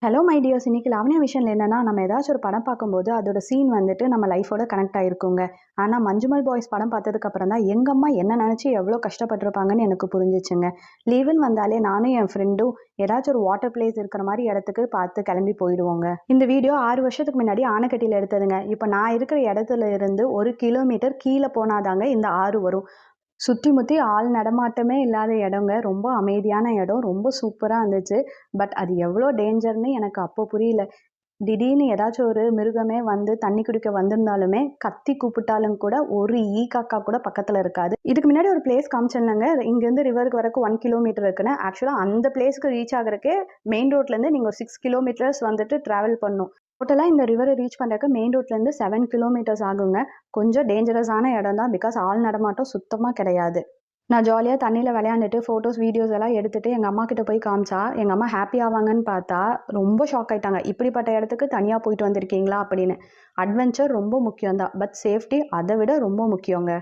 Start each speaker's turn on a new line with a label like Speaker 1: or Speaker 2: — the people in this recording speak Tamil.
Speaker 1: ஹலோ மை டியர்ஸ், இன்னைக்கு லாவண்யா விஷயம்ல என்னன்னா, நம்ம ஏதாச்சும் ஒரு படம் பார்க்கும்போது அதோட சீன் வந்துட்டு நம்ம லைஃபோட கனெக்ட் ஆயிருக்குங்க. ஆனால் மஞ்சுமல் பாய்ஸ் படம் பார்த்ததுக்கு அப்புறம் தான் எங்கள் அம்மா என்ன நினச்சி எவ்வளோ கஷ்டப்பட்டிருப்பாங்கன்னு எனக்கு புரிஞ்சிச்சுங்க. லீவுன்னு வந்தாலே நானும் என் ஃப்ரெண்டும் ஏதாச்சும் ஒரு வாட்டர் பிளேஸ் இருக்கிற மாதிரி இடத்துக்கு பார்த்து கிளம்பி போயிடுவோங்க. இந்த வீடியோ 6 வருஷத்துக்கு முன்னாடி ஆனைக்கட்டியில் எடுத்ததுங்க. இப்போ நான் இருக்கிற இடத்துல இருந்து 1 கிலோமீட்டர் கீழே போனாதாங்க இந்த ஆறு வரும். சுற்றி முற்றி ஆள் நடமாட்டமே இல்லாத இடங்க. ரொம்ப அமைதியான இடம். ரொம்ப சூப்பராக இருந்துச்சு. பட் அது எவ்வளோ டேஞ்சர்னு எனக்கு அப்போ புரியல. திடீர்னு ஏதாச்சும் ஒரு மிருகமே வந்து தண்ணி குடிக்க வந்திருந்தாலுமே கத்தி கூப்பிட்டாலும் கூட ஒரு காக்கா கூட பக்கத்தில் இருக்காது. இதுக்கு முன்னாடி ஒரு பிளேஸ் காமிச்சிருந்தாங்க. இங்கேருந்து ரிவருக்கு வரக்கு 1 கிலோமீட்டர் இருக்குன்னு. ஆக்சுவலாக அந்த பிளேஸ்க்கு ரீச் ஆகிறதுக்கே மெயின் ரோட்லேருந்து நீங்கள் ஒரு 6 கிலோமீட்டர்ஸ் வந்துட்டு ட்ராவல் பண்ணணும். டோட்டலாக இந்த ரிவரை ரீச் பண்ணுறதுக்கு மெயின் ரோட்லேருந்து 7 கிலோமீட்டர்ஸ் ஆகுங்க. கொஞ்சம் டேஞ்சரஸான இடம் தான். பிகாஸ் ஆள் நடமாட்டம் சுத்தமாக கிடையாது. நான் ஜாலியாக தண்ணியில் விளையாண்டுட்டு ஃபோட்டோஸ் வீடியோஸ் எல்லாம் எடுத்துகிட்டு எங்கள் அம்மா கிட்ட போய் காமிச்சா எங்கள் அம்மா ஹாப்பி ஆவாங்கன்னு பார்த்தா ரொம்ப ஷாக் ஆகிட்டாங்க. இப்படிப்பட்ட இடத்துக்கு தனியாக போயிட்டு வந்திருக்கீங்களா அப்படின்னு. அட்வென்ச்சர் ரொம்ப முக்கியம்தான். பட் சேஃப்டி அதை விட ரொம்ப முக்கியங்க.